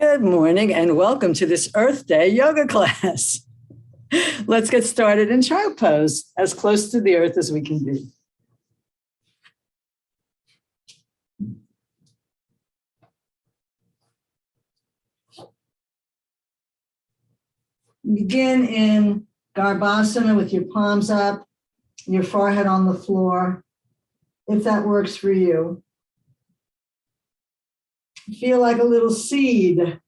Good morning and welcome to this Earth Day yoga class. Let's get started in child pose, as close to the earth as we can be. Begin in Garbhasana with your palms up, your forehead on the floor, if that works for you. Feel like a little seed.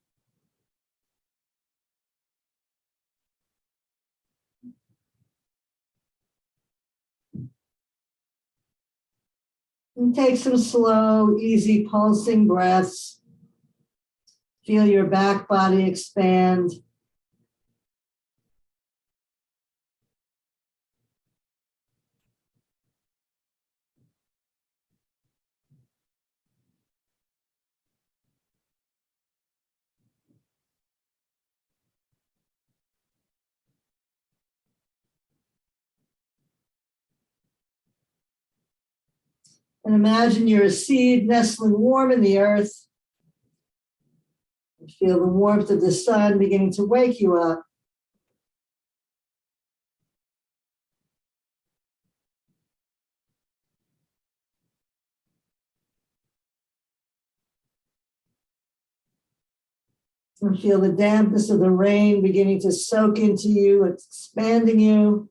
And take some slow, easy pulsing breaths. Feel your back body expand. And imagine you're a seed nestling warm in the earth. Feel the warmth of the sun beginning to wake you up. And feel the dampness of the rain beginning to soak into you. It's expanding you.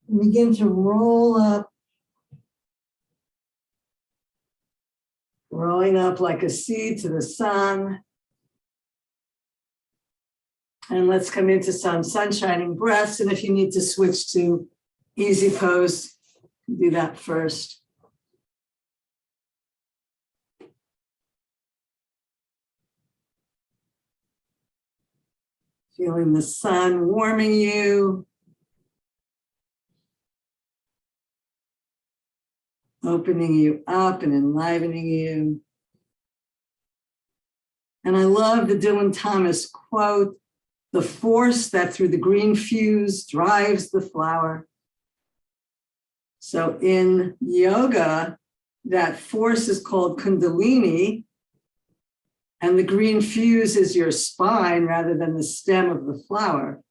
And begin to roll up, rolling up like a seed to the sun. And let's come into some sun-shining breaths. And if you need to switch to easy pose, do that first. Feeling the sun warming you. Opening you up and enlivening you. And I love the Dylan Thomas quote, "The force that through the green fuse drives the flower." So in yoga, that force is called Kundalini, and the green fuse is your spine rather than the stem of the flower.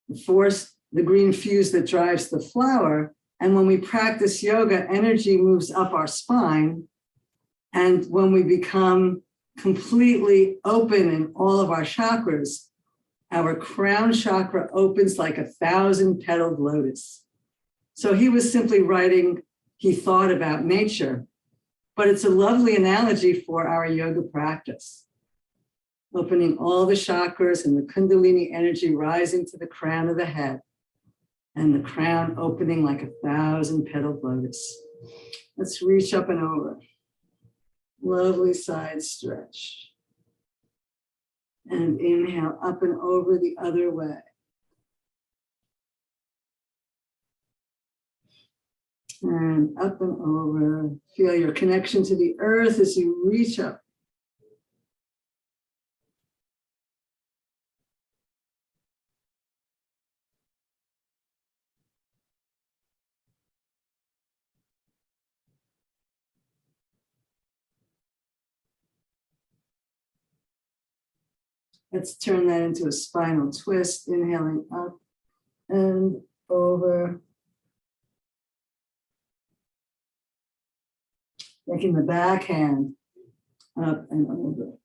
The force, the green fuse that drives the flower. And when we practice yoga, energy moves up our spine. And when we become completely open in all of our chakras, our crown chakra opens like 1,000-petaled lotus. So he was simply writing, he thought about nature, but it's a lovely analogy for our yoga practice. Opening all the chakras and the Kundalini energy rising to the crown of the head. And the crown opening like 1,000-petaled lotus. Let's reach up and over. Lovely side stretch. And inhale up and over the other way. And up and over. Feel your connection to the earth as you reach up. Let's turn that into a spinal twist, inhaling up and over. Taking the back hand up and over.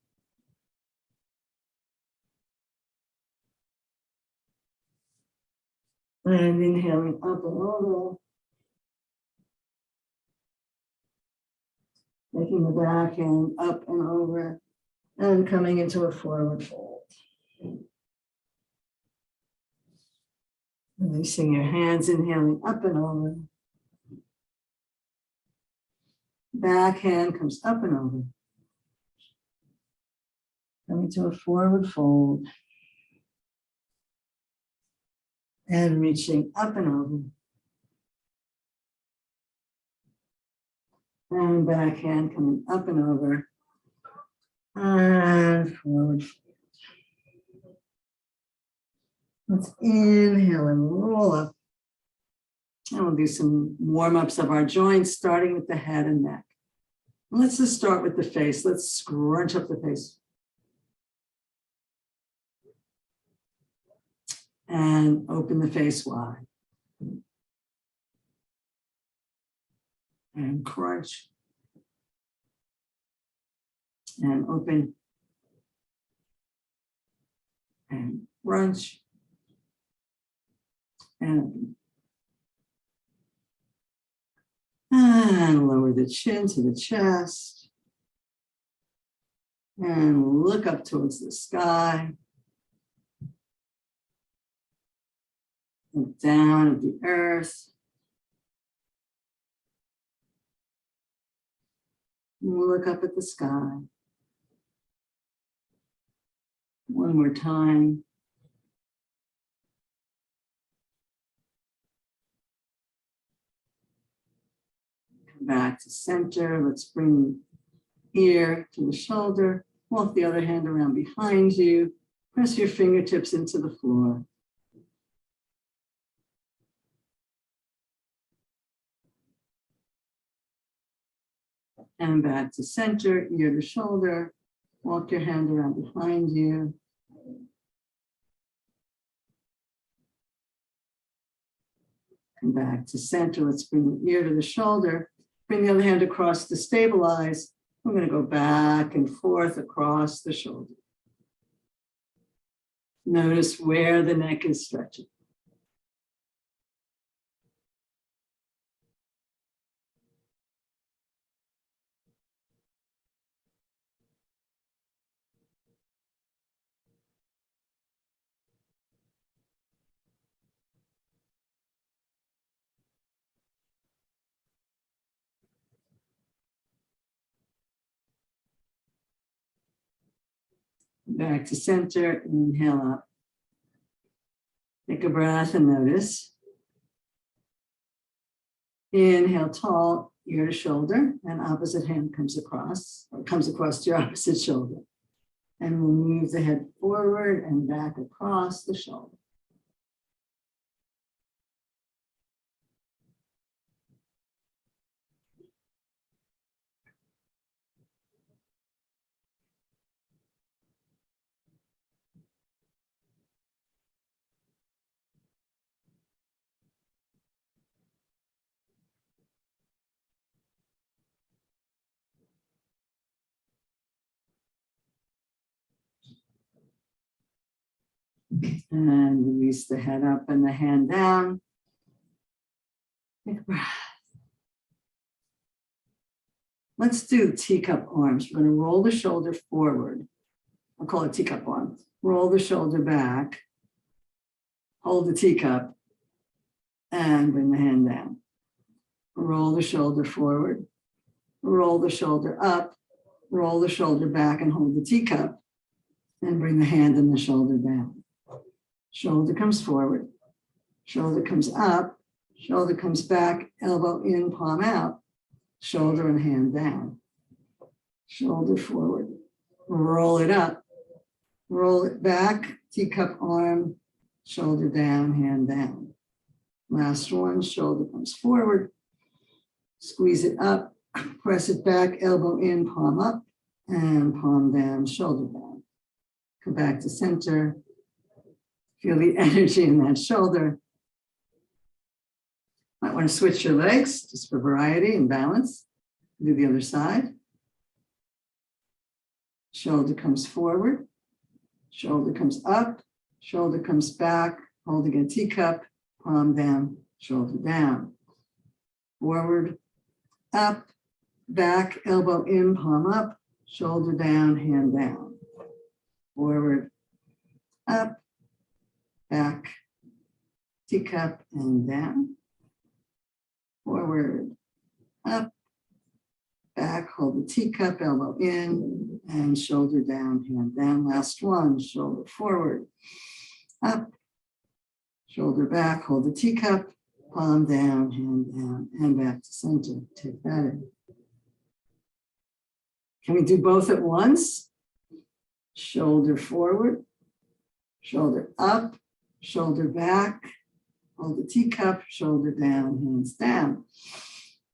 And inhaling up and over. Taking the back hand up and over. And coming into a forward fold. Releasing your hands, inhaling up and over. Back hand comes up and over. Coming to a forward fold. And reaching up and over. And back hand coming up and over. And forward. Let's inhale and roll up. And we'll do some warm-ups of our joints, starting with the head and neck. Let's just start with the face. Let's scrunch up the face. And open the face wide. And crunch. And open. And crunch. And open. And lower the chin to the chest. And look up towards the sky. Look down at the earth. And look up at the sky. One more time. Come back to center. Let's bring the ear to the shoulder. Walk the other hand around behind you. Press your fingertips into the floor. And back to center, ear to shoulder. Walk your hand around behind you. Come back to center. Let's bring the ear to the shoulder. Bring the other hand across to stabilize. We're going to go back and forth across the shoulder. Notice where the neck is stretching. Back to center, inhale up. Take a breath and notice. Inhale tall, ear to shoulder, and opposite hand comes across to your opposite shoulder. And we'll move the head forward and back across the shoulder. And release the head up and the hand down. Take a breath. Let's do teacup arms. We're going to roll the shoulder forward. I'll call it teacup arm. Roll the shoulder back. Hold the teacup. And bring the hand down. Roll the shoulder forward. Roll the shoulder up. Roll the shoulder back and hold the teacup. And bring the hand and the shoulder down. Shoulder comes forward, shoulder comes up, shoulder comes back, elbow in, palm out, shoulder and hand down. Shoulder forward, roll it up, roll it back, teacup arm, shoulder down, hand down. Last one, shoulder comes forward, squeeze it up, press it back, elbow in, palm up, and palm down, shoulder down. Come back to center. Feel the energy in that shoulder. Might want to switch your legs just for variety and balance. Do the other side. Shoulder comes forward. Shoulder comes up. Shoulder comes back. Holding a teacup. Palm down. Shoulder down. Forward. Up. Back. Elbow in. Palm up. Shoulder down. Hand down. Forward. Up. Back, teacup and down, forward, up, back, hold the teacup, elbow in, and shoulder down, hand down. Last one, shoulder forward, up, shoulder back, hold the teacup, palm down, hand down, and back to center. Take that in. Can we do both at once? Shoulder forward, shoulder up, shoulder back, hold the teacup, shoulder down, hands down.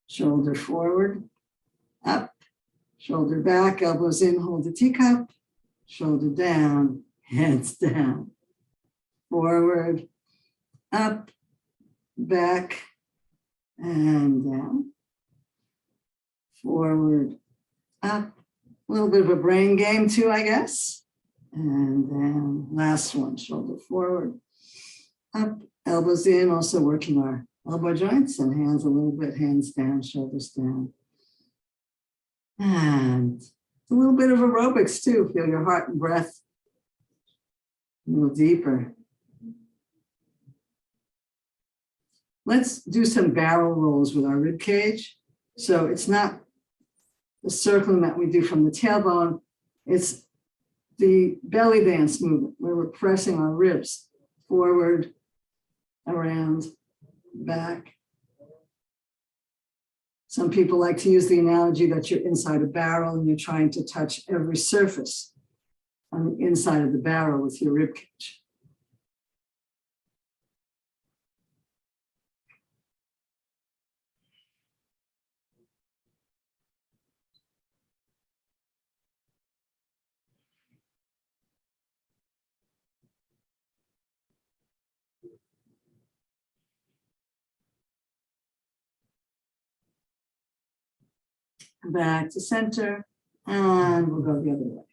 Shoulder forward, up, shoulder back, elbows in, hold the teacup, shoulder down, hands down. Forward, up, back, and down. Forward, up. A little bit of a brain game too, I guess. And then last one, shoulder forward, up, elbows in, also working our elbow joints, and hands a little bit, hands down, shoulders down. And a little bit of aerobics too. Feel your heart and breath a little deeper. Let's do some barrel rolls with our rib cage. So it's not the circling that we do from the tailbone. It's the belly dance movement where we're pressing our ribs forward, around, back. Some people like to use the analogy that you're inside a barrel and you're trying to touch every surface on the inside of the barrel with your rib cage. Back to center, and we'll go the other way.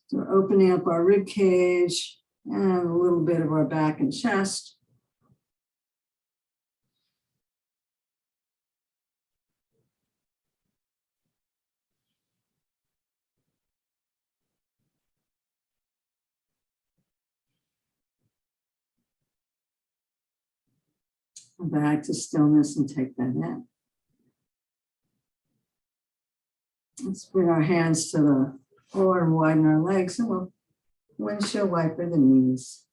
So we're opening up our rib cage and a little bit of our back and chest. Back to stillness and take that in. Let's bring our hands to the floor and widen our legs, and we'll windshield wiper the knees.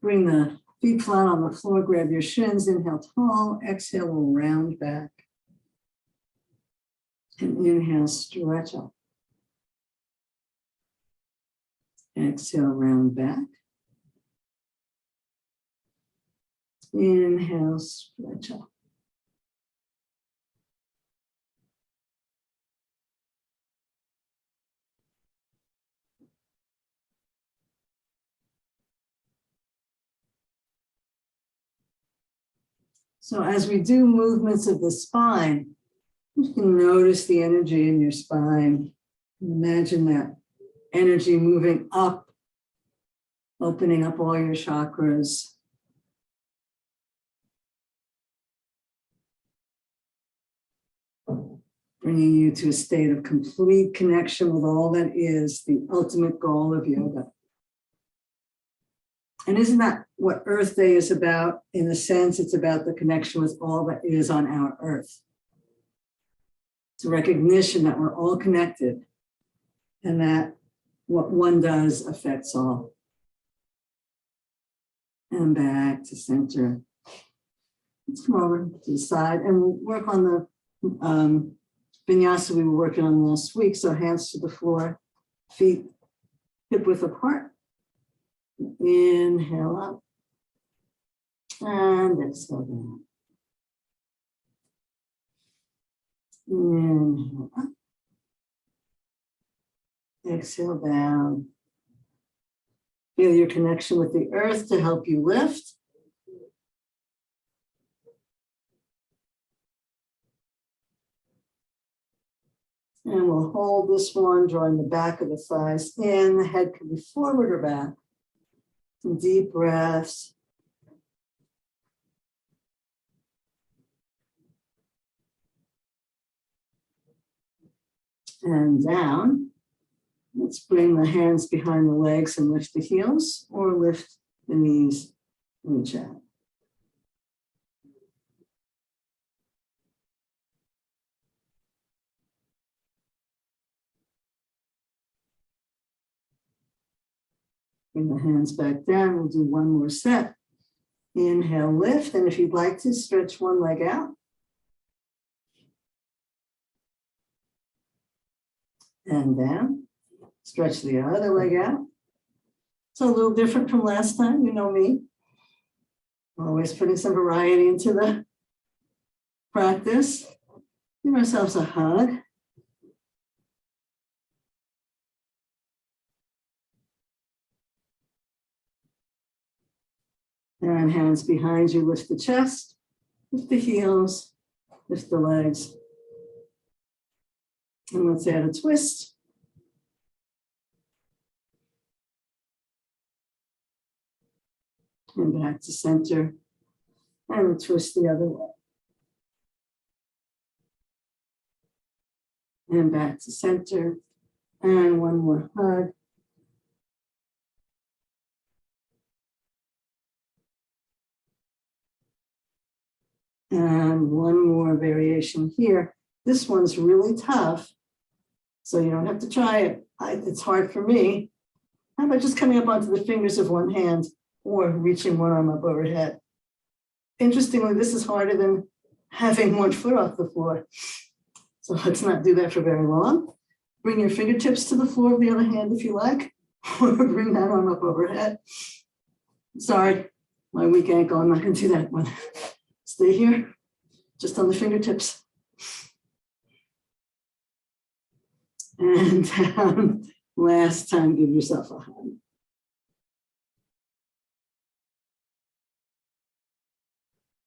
Bring the feet flat on the floor, grab your shins, inhale tall, exhale, we'll round back. And inhale, stretch up. Exhale, round back. Inhale, stretch up. So as we do movements of the spine, you can notice the energy in your spine. Imagine that energy moving up, opening up all your chakras. Bringing you to a state of complete connection with all that is the ultimate goal of yoga. And isn't that what Earth Day is about? In a sense, it's about the connection with all that is on our Earth. It's a recognition that we're all connected and that what one does affects all. And back to center. Let's come over to the side and we'll work on the vinyasa we were working on last week. So hands to the floor, feet hip width apart. Inhale up and exhale down. Inhale up. Exhale down. Feel your connection with the earth to help you lift. And we'll hold this one, drawing the back of the thighs in. The head can be forward or back. Some deep breaths. and down. Let's bring the hands behind the legs and lift the heels or lift the knees, reach out. Bring the hands back down. We'll do one more set. Inhale, lift. And if you'd like to, stretch one leg out. And down. Stretch the other leg out. It's a little different from last time. You know me. Always putting some variety into the practice. Give ourselves a hug. And hands behind you, lift the chest, lift the heels, lift the legs. And let's add a twist. And back to center. And we'll twist the other way. And back to center. And one more hug. And one more variation here. This one's really tough, so you don't have to try it. It's hard for me. How about just coming up onto the fingers of one hand or reaching one arm up overhead? Interestingly, this is harder than having one foot off the floor. So let's not do that for very long. Bring your fingertips to the floor of the other hand if you like, or bring that arm up overhead. Sorry, my weak ankle, I'm not going to do that one. Stay here, just on the fingertips. And down. Last time, give yourself a hug.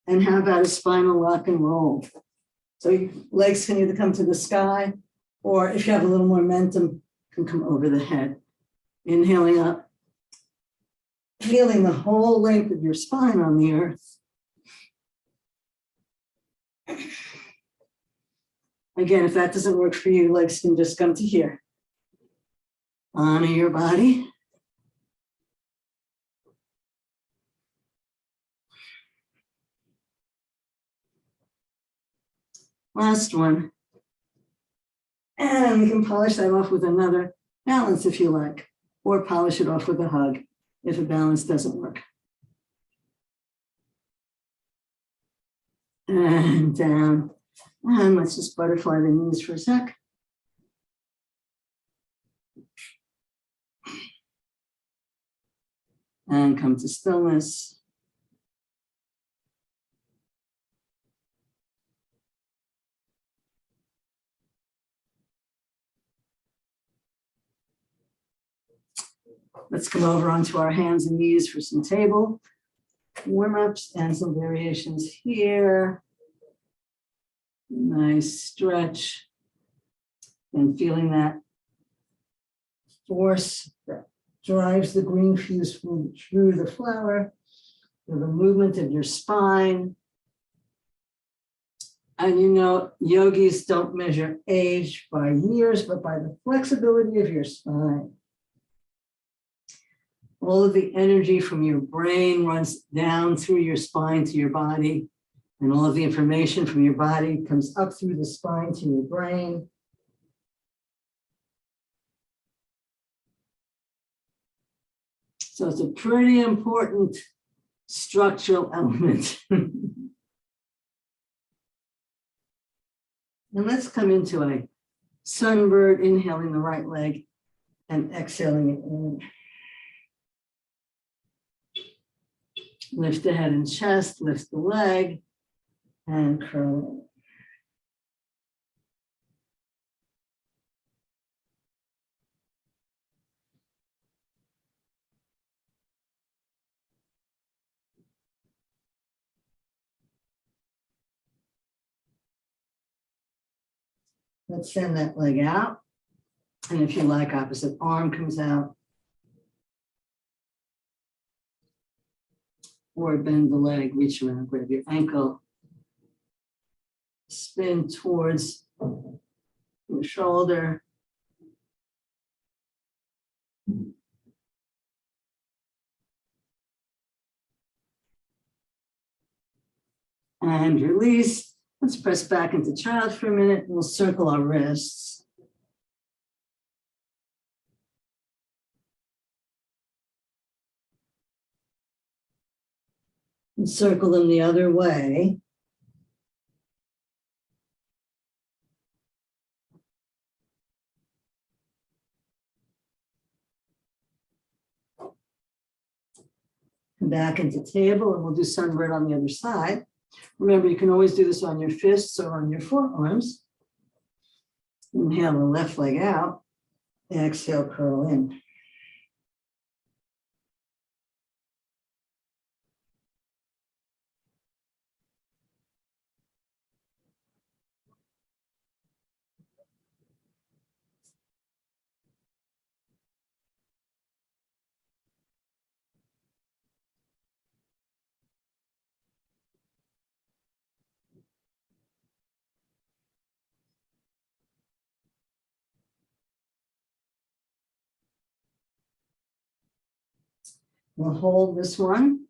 And how about a spinal rock and roll? So your legs can either come to the sky, or if you have a little more momentum, can come over the head. Inhaling up, feeling the whole length of your spine on the earth. Again, if that doesn't work for you, legs can just come to here. Honor your body. Last one. And we can polish that off with another balance if you like, or polish it off with a hug if a balance doesn't work. And down. And let's just butterfly the knees for a sec. And come to stillness. Let's come over onto our hands and knees for some table warm-ups and some variations here. Nice stretch. And feeling that force that drives the green fuse through the flower, through the movement of your spine. And you know, yogis don't measure age by years, but by the flexibility of your spine. All of the energy from your brain runs down through your spine to your body, and all of the information from your body comes up through the spine to your brain. So it's a pretty important structural element. And let's come into a sunbird, inhaling the right leg and exhaling it in. Lift the head and chest, lift the leg, and curl it. Let's send that leg out. And if you like, opposite arm comes out. Or bend the leg, reach around, grab your ankle. Spin towards your shoulder. And release. Let's press back into child for a minute. We'll circle our wrists. And circle them the other way. Come back into table, and we'll do sunbird on the other side. Remember, you can always do this on your fists or on your forearms. Inhale the left leg out. Exhale, curl in. We'll hold this one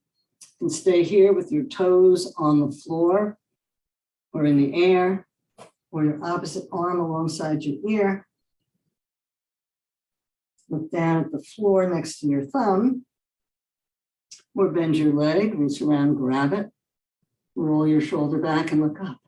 and stay here with your toes on the floor or in the air, or your opposite arm alongside your ear. Look down at the floor next to your thumb, or bend your leg, reach around, grab it, roll your shoulder back and look up.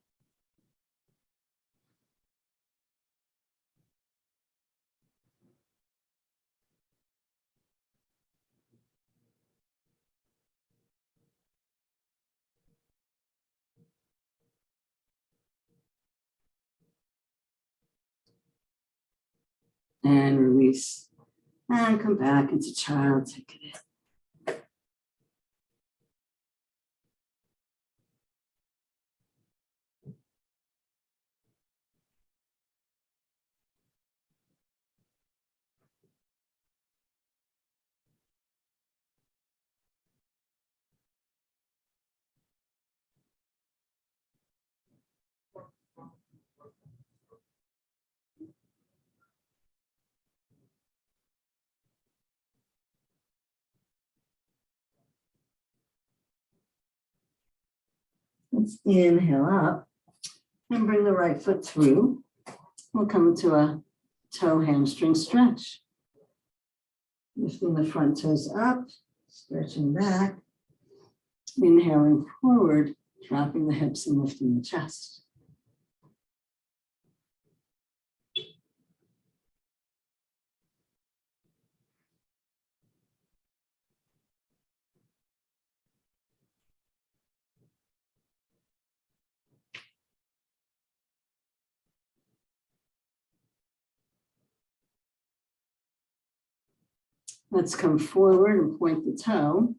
And release. And come back into child, take it in. Let's inhale up and bring the right foot through. We'll come to a toe hamstring stretch. Lifting the front toes up, stretching back, inhaling forward, dropping the hips and lifting the chest. Let's come forward and point the toe.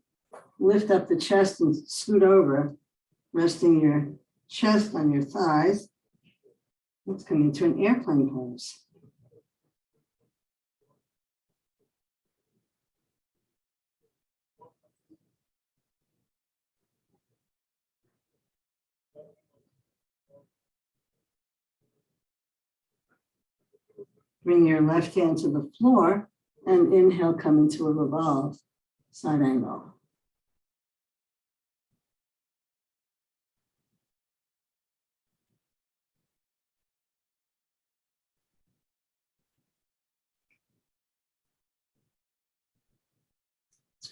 Lift up the chest and scoot over, resting your chest on your thighs. Let's come into an airplane pose. Bring your left hand to the floor and inhale, come into a revolve, side angle.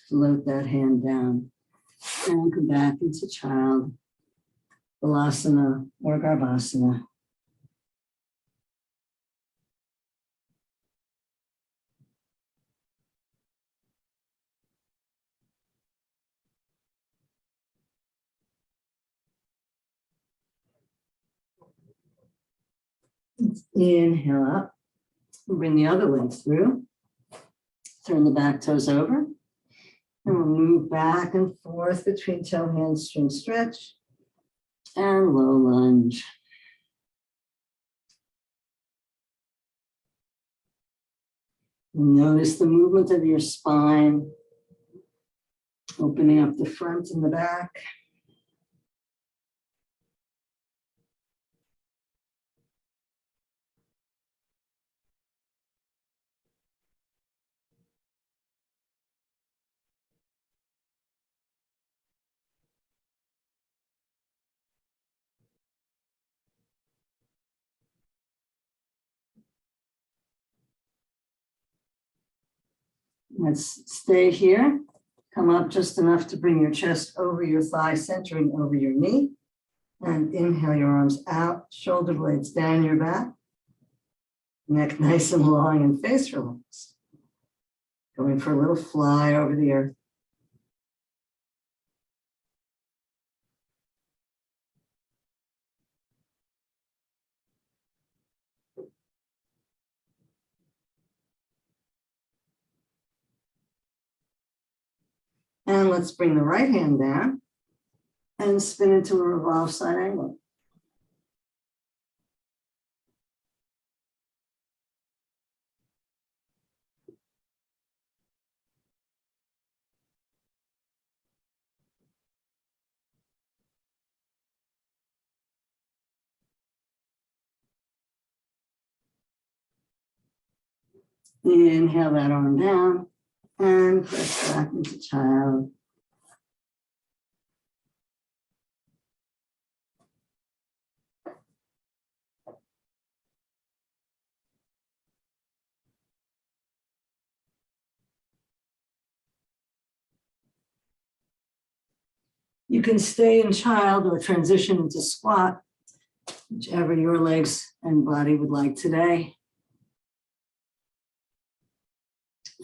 Float that hand down and come back into child, Balasana or Garbhasana. Inhale up, bring the other leg through, turn the back toes over, and we'll move back and forth between toe hamstring stretch and low lunge. Notice the movement of your spine, opening up the front and the back. Let's stay here. Come up just enough to bring your chest over your thigh, centering over your knee. And inhale your arms out, shoulder blades down your back. Neck nice and long and face relaxed. Going for a little fly over the earth. And let's bring the right hand down and spin into a revolved side angle. Inhale that arm down and press back into child. You can stay in child or transition into squat, whichever your legs and body would like today.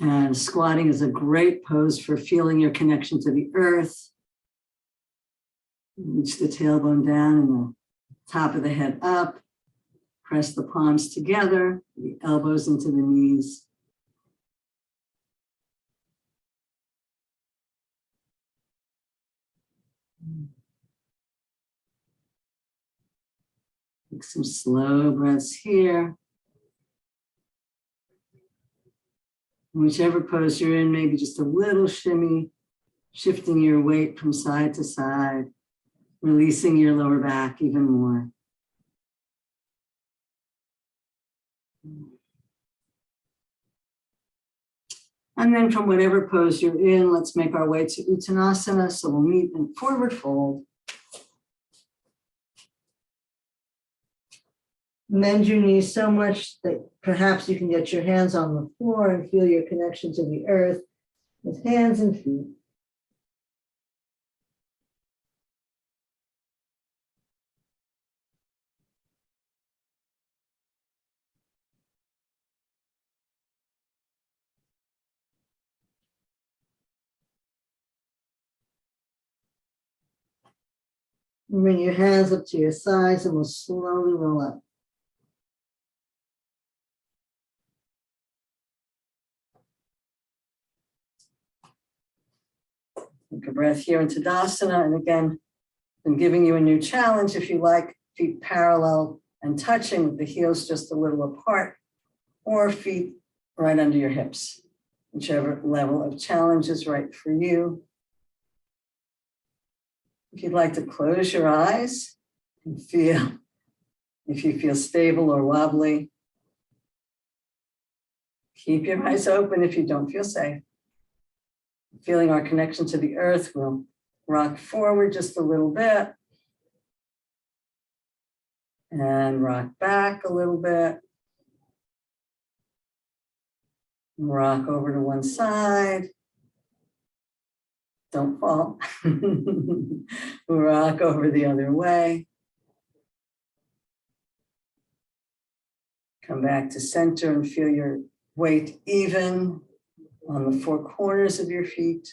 And squatting is a great pose for feeling your connection to the earth. Reach the tailbone down and the top of the head up. Press the palms together, the elbows into the knees. Take some slow breaths here. Whichever pose you're in, maybe just a little shimmy, shifting your weight from side to side, releasing your lower back even more. And then from whatever pose you're in, let's make our way to Uttanasana. So we'll meet in forward fold. Bend your knees so much that perhaps you can get your hands on the floor and feel your connection to the earth with hands and feet. Bring your hands up to your sides and we'll slowly roll up. Take a breath here into Tadasana. And again, I'm giving you a new challenge. If you like, feet parallel and touching with the heels just a little apart, or feet right under your hips, whichever level of challenge is right for you. If you'd like to close your eyes and feel, if you feel stable or wobbly, keep your eyes open if you don't feel safe. Feeling our connection to the earth, we'll rock forward just a little bit and rock back a little bit. Rock over to one side. Don't fall. Rock over the other way. Come back to center and feel your weight even on the four corners of your feet.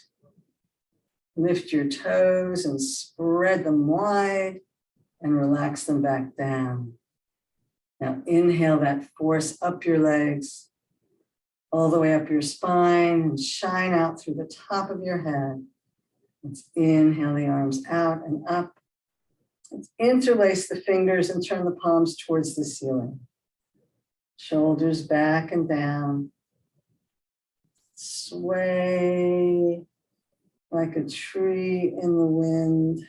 Lift your toes and spread them wide and relax them back down. Now inhale that force up your legs, all the way up your spine and shine out through the top of your head. Let's inhale the arms out and up. Let's interlace the fingers and turn the palms towards the ceiling. Shoulders back and down. Sway like a tree in the wind.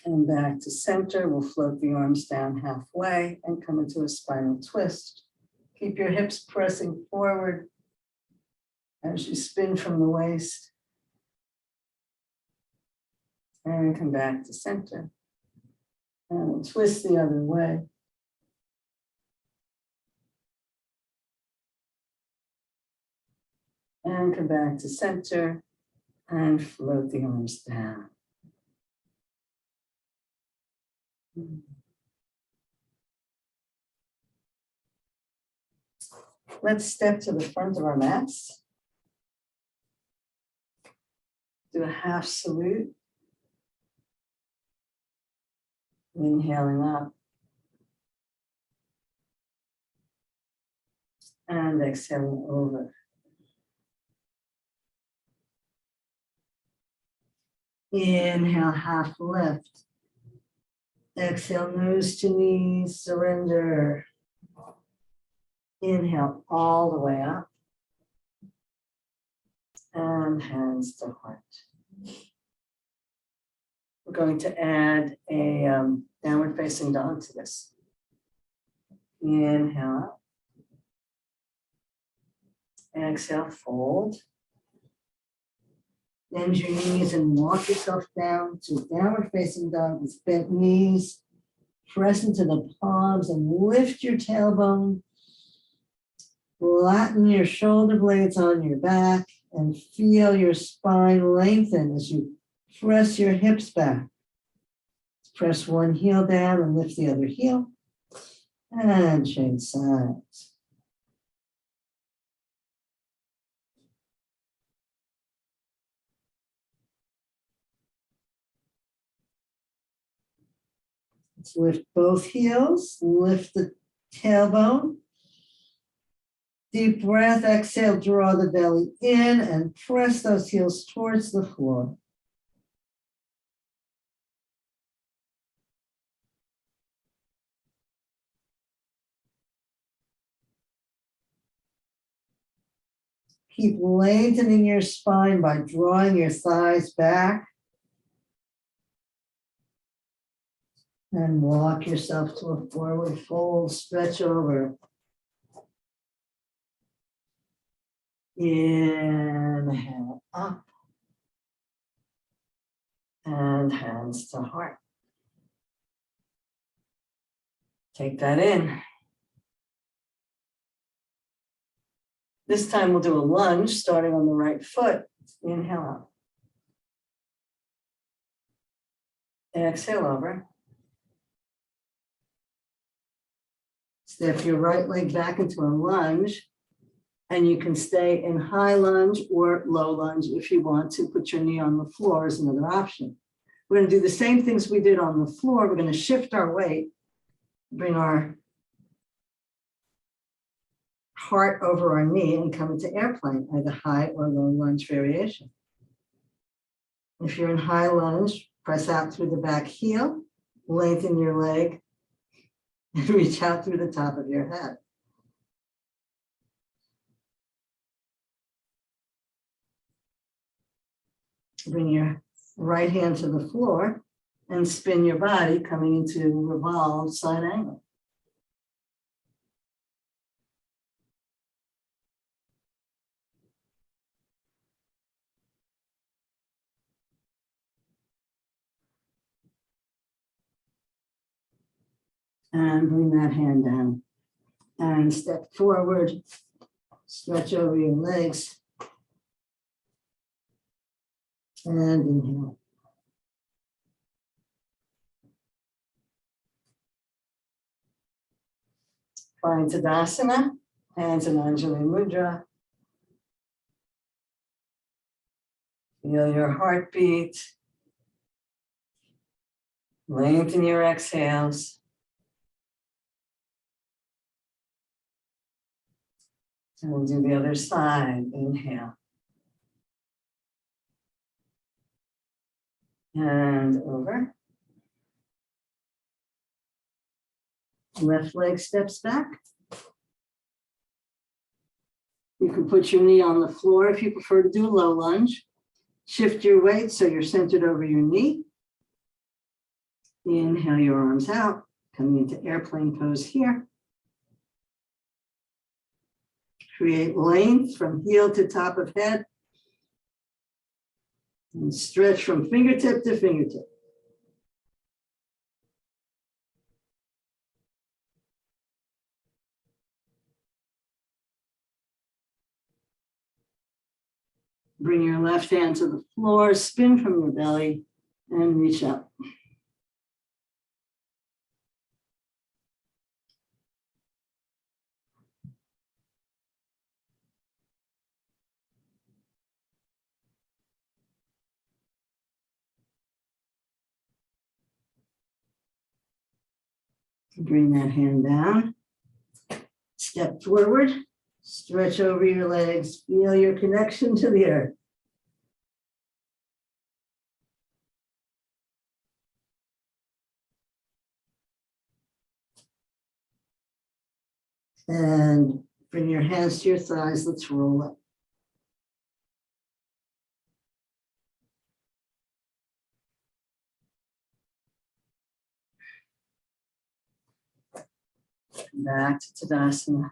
And back to center. We'll float the arms down halfway and come into a spinal twist. Keep your hips pressing forward as you spin from the waist. And come back to center. And we'll twist the other way. And come back to center and float the arms down. Let's step to the front of our mats. Do a half salute. Inhaling up. And exhaling over. Inhale, half lift. Exhale, nose to knees, surrender. Inhale all the way up. And hands to heart. We're going to add a downward facing dog to this. Inhale up. Exhale, fold. Bend your knees and walk yourself down to downward facing dog with bent knees. Press into the palms and lift your tailbone. Flatten your shoulder blades on your back and feel your spine lengthen as you press your hips back. Press one heel down and lift the other heel. And change sides. Let's lift both heels, lift the tailbone. Deep breath, exhale, draw the belly in and press those heels towards the floor. Keep lengthening your spine by drawing your thighs back. And walk yourself to a forward fold, stretch over. Inhale up. And hands to heart. Take that in. This time we'll do a lunge, starting on the right foot. Inhale up. Exhale over. Step your right leg back into a lunge, and you can stay in high lunge or low lunge if you want to. Put your knee on the floor is another option. We're going to do the same things we did on the floor. We're going to shift our weight, bring our heart over our knee and come into airplane, either high or low lunge variation. If you're in high lunge, press out through the back heel, lengthen your leg, and reach out through the top of your head. Bring your right hand to the floor and spin your body, coming into revolved side angle. And bring that hand down. And step forward, stretch over your legs. And inhale. Find Tadasana, hands in Anjali Mudra. Feel your heartbeat. Lengthen your exhales. And we'll do the other side. Inhale. And over. Left leg steps back. You can put your knee on the floor if you prefer to do a low lunge. Shift your weight so you're centered over your knee. Inhale your arms out, coming into airplane pose here. Create length from heel to top of head. And stretch from fingertip to fingertip. Bring your left hand to the floor, spin from your belly, and reach up. Bring that hand down. Step forward, stretch over your legs, feel your connection to the earth. And bring your hands to your thighs, let's roll up. Back to Tadasana.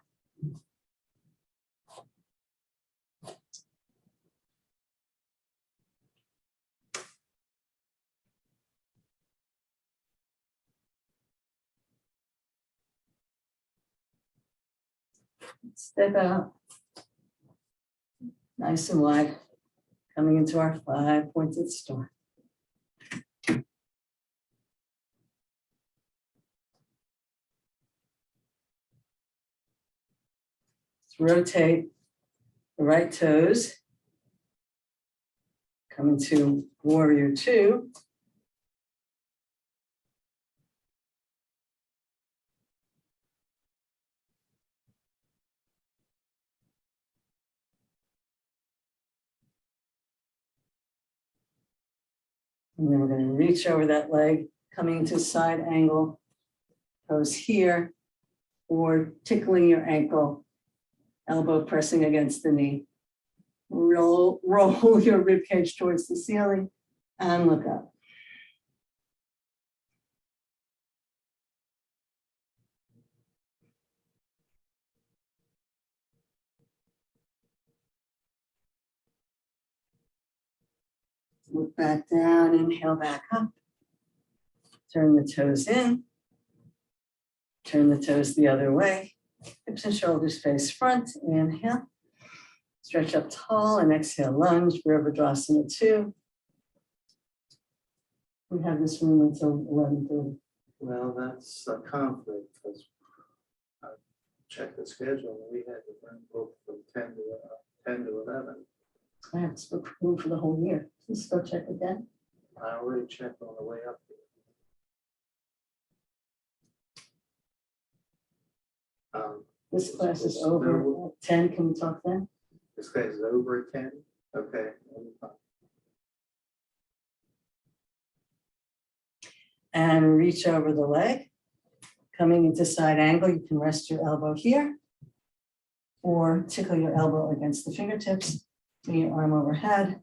Step out, nice and wide, coming into our 5-pointed star. Let's rotate the right toes, come into warrior 2. And then we're going to reach over that leg, coming into side angle pose here, or tickling your ankle, elbow pressing against the knee. Roll your rib cage towards the ceiling and look up. Look back down, inhale back up. Turn the toes in. Turn the toes the other way. Hips and shoulders face front. Inhale. Stretch up tall and exhale, lunge, Virabhadrasana 2. We have this room until 11:30. Well, that's a conflict because I checked the schedule and we had the room booked from 10 to 11. I have to book room for the whole year. Please go check again. I already checked on the way up here. This class is over at 10. Can we talk then? This class is over at 10? Okay. And reach over the leg. Coming into side angle, you can rest your elbow here or tickle your elbow against the fingertips. Bring your arm overhead.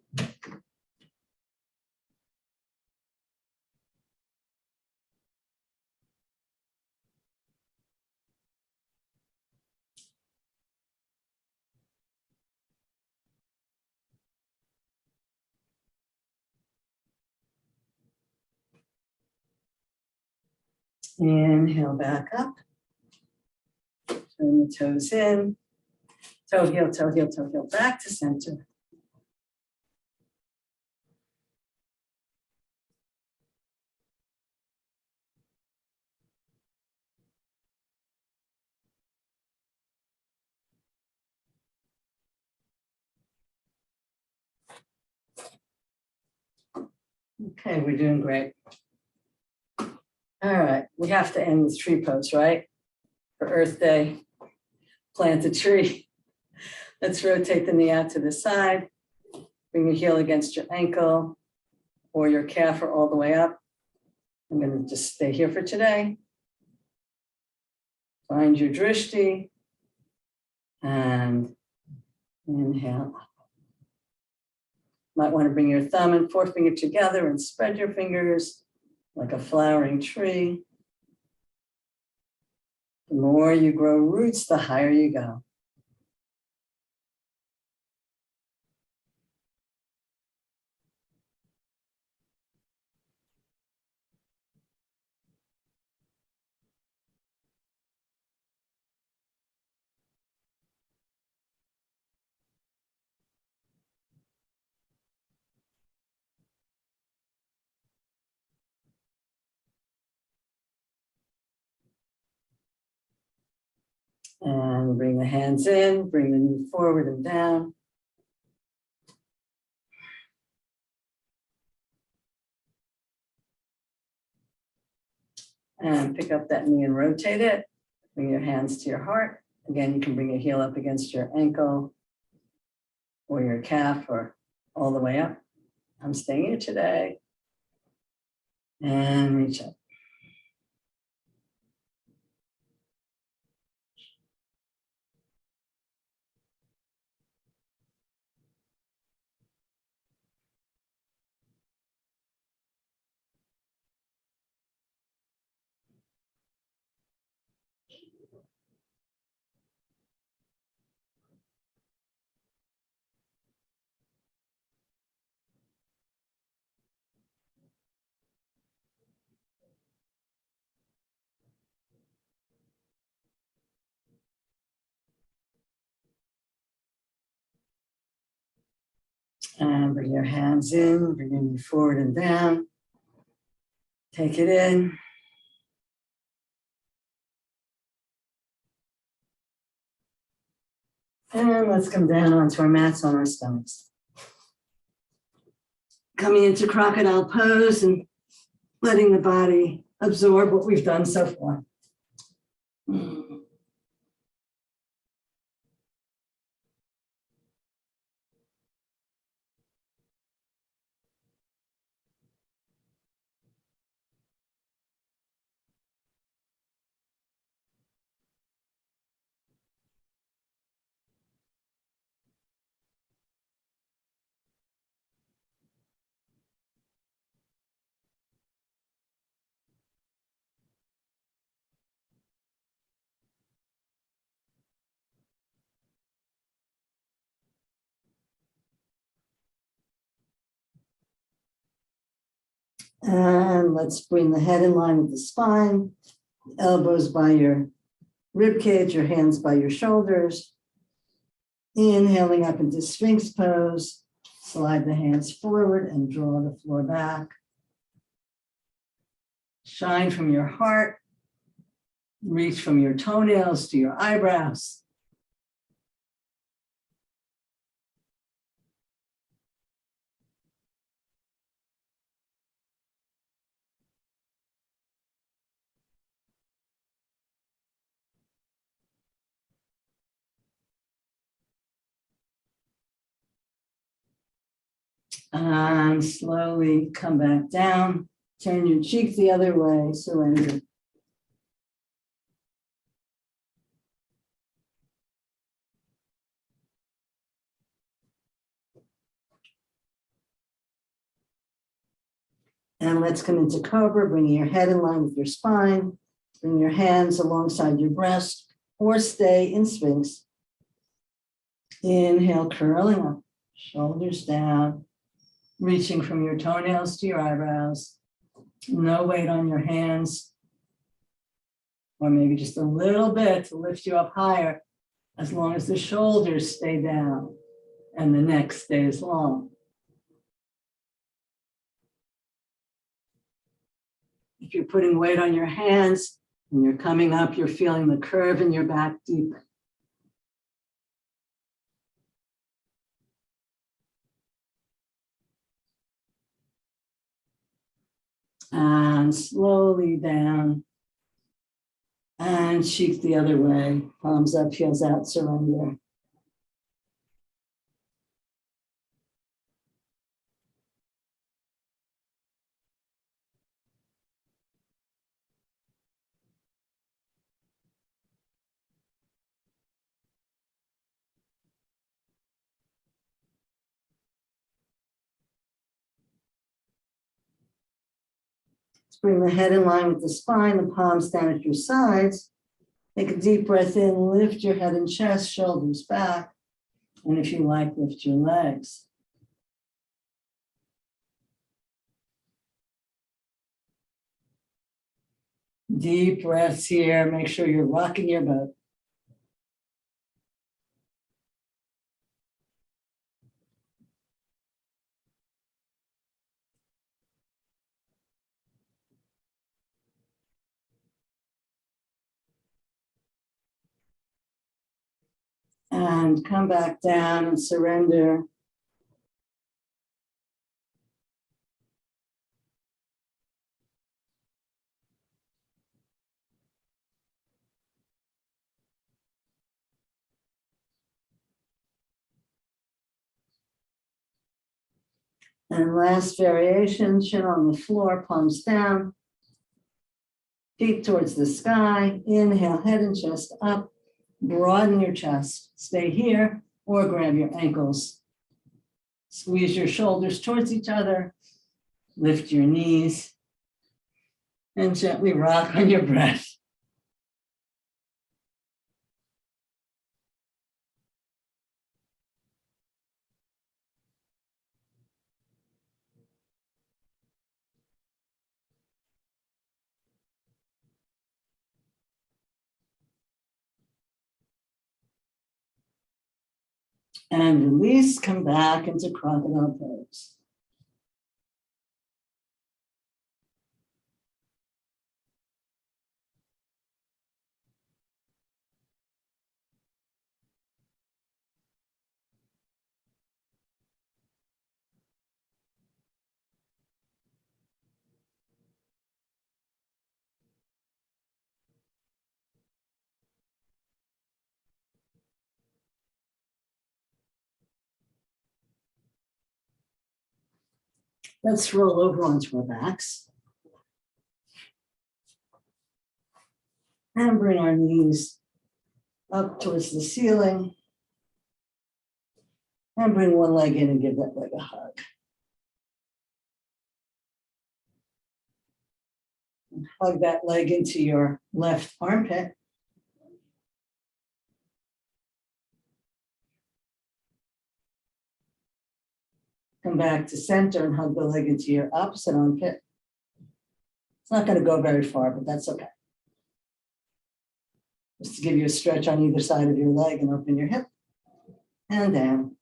Inhale back up. Turn the toes in. Toe heel, toe heel, toe heel, back to center. Okay, we're doing great. All right, we have to end with tree pose, right? For Earth Day, plant a tree. Let's rotate the knee out to the side. Bring your heel against your ankle or your calf or all the way up. I'm going to just stay here for today. Find your drishti and inhale. Might want to bring your thumb and forefinger together and spread your fingers like a flowering tree. The more you grow roots, the higher you go. And bring the hands in, bring the knee forward and down. And pick up that knee and rotate it. Bring your hands to your heart. Again, you can bring your heel up against your ankle or your calf or all the way up. I'm staying here today. And reach up. And bring your hands in, bring your knee forward and down. Take it in. And let's come down onto our mats on our stomachs. Coming into crocodile pose and letting the body absorb what we've done so far. And let's bring the head in line with the spine, elbows by your rib cage, your hands by your shoulders. Inhaling up into Sphinx pose, slide the hands forward and draw the floor back. Shine from your heart, reach from your toenails to your eyebrows. And slowly come back down. Turn your cheek the other way, surrender. And let's come into Cobra, bringing your head in line with your spine. Bring your hands alongside your breast or stay in Sphinx. Inhale, curling up, shoulders down, reaching from your toenails to your eyebrows. No weight on your hands, or maybe just a little bit to lift you up higher, as long as the shoulders stay down and the neck stays long. If you're putting weight on your hands and you're coming up, you're feeling the curve in your back deeper. And slowly down and cheek the other way. Palms up, heels out, surrender. Bring the head in line with the spine, the palms down at your sides. Take a deep breath in, lift your head and chest, shoulders back. And if you like, lift your legs. Deep breaths here. Make sure you're rocking your boat. And come back down and surrender. And last variation, chin on the floor, palms down, feet towards the sky. Inhale, head and chest up. Broaden your chest. Stay here or grab your ankles. Squeeze your shoulders towards each other. Lift your knees and gently rock on your breath. And release, come back into crocodile pose. Let's roll over onto our backs. And bring our knees up towards the ceiling. And bring one leg in and give that leg a hug. And hug that leg into your left armpit. Come back to center and hug the leg into your opposite armpit. It's not going to go very far, but that's okay. Just to give you a stretch on either side of your leg and open your hip. And down.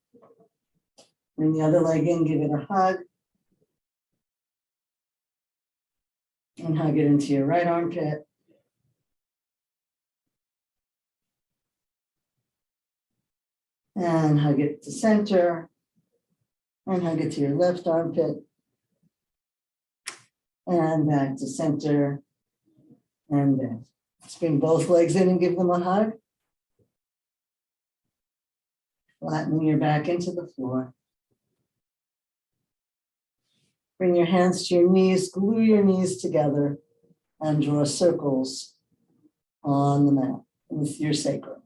Bring the other leg in, give it a hug. And hug it into your right armpit. And hug it to center. And hug it to your left armpit. And back to center. And down. Let's bring both legs in and give them a hug. Flattening your back into the floor. Bring your hands to your knees, glue your knees together, and draw circles on the mat with your sacrum.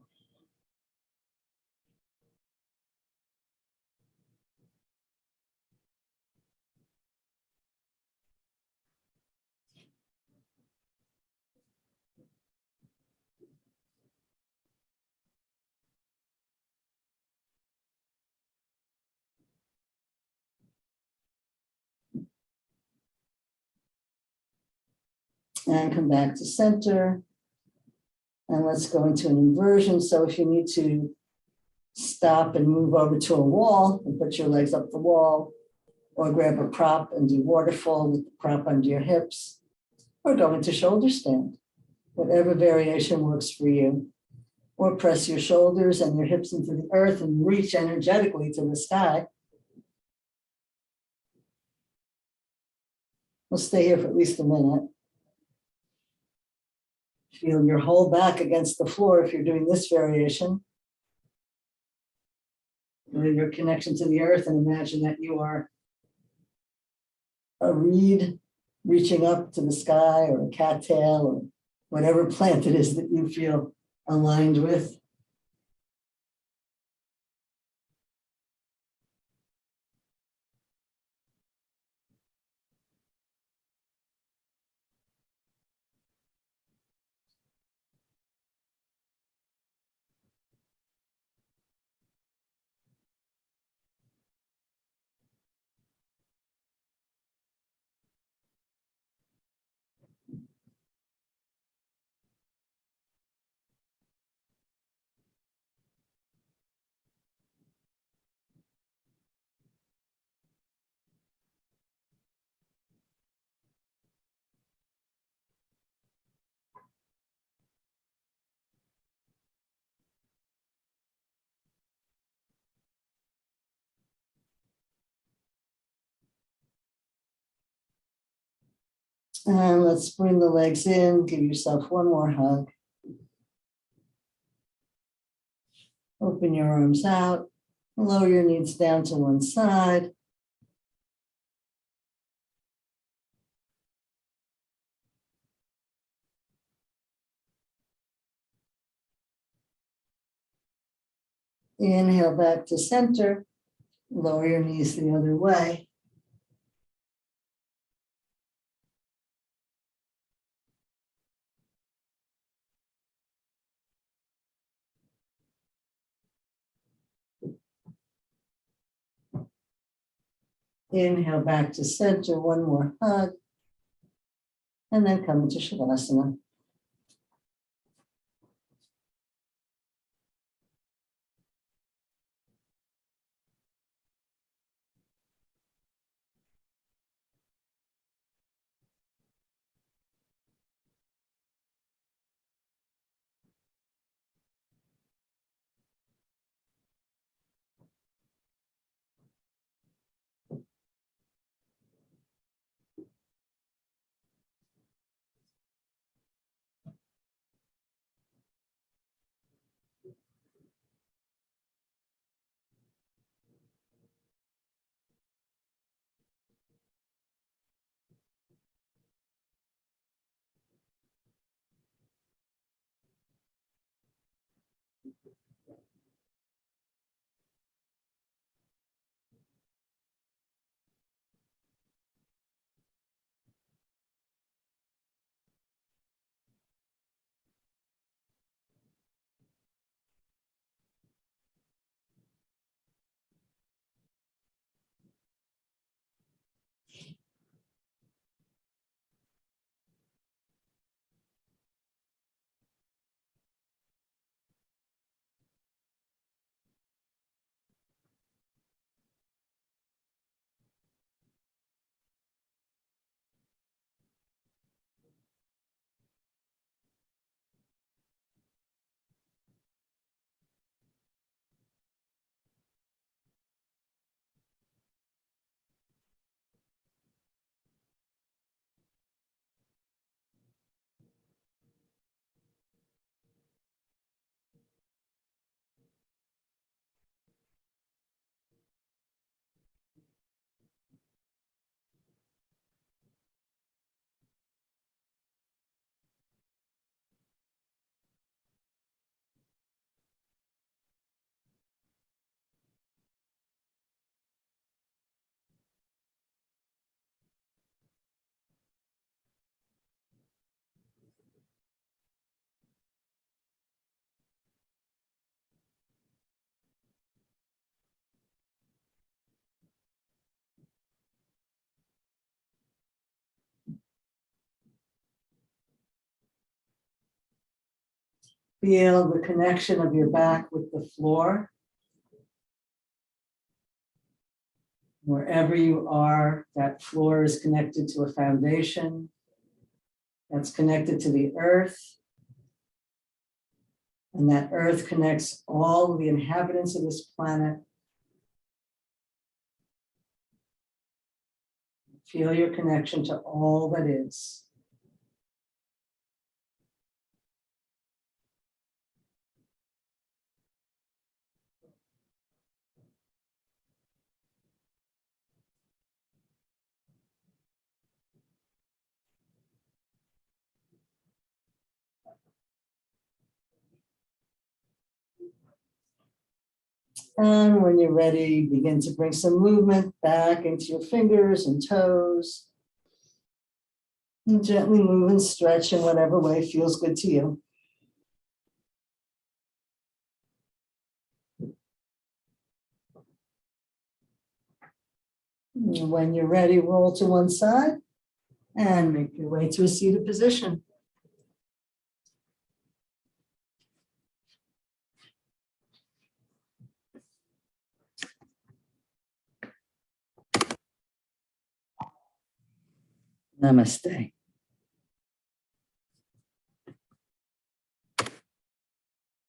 And come back to center. And let's go into an inversion. So if you need to stop and move over to a wall and put your legs up the wall, or grab a prop and do waterfall with the prop under your hips, or go into shoulder stand, whatever variation works for you. Or press your shoulders and your hips into the earth and reach energetically to the sky. We'll stay here for at least a minute. Feel your whole back against the floor if you're doing this variation. Feel your connection to the earth and imagine that you are a reed reaching up to the sky, or a cattail, or whatever plant it is that you feel aligned with. And let's bring the legs in, give yourself one more hug. Open your arms out, lower your knees down to one side. Inhale back to center, lower your knees the other way. Inhale back to center, one more hug, and then come into Shavasana. Feel the connection of your back with the floor. Wherever you are, that floor is connected to a foundation that's connected to the earth. And that earth connects all of the inhabitants of this planet. Feel your connection to all that is. And when you're ready, begin to bring some movement back into your fingers and toes. And gently move and stretch in whatever way feels good to you. And when you're ready, roll to one side and make your way to a seated position. Namaste.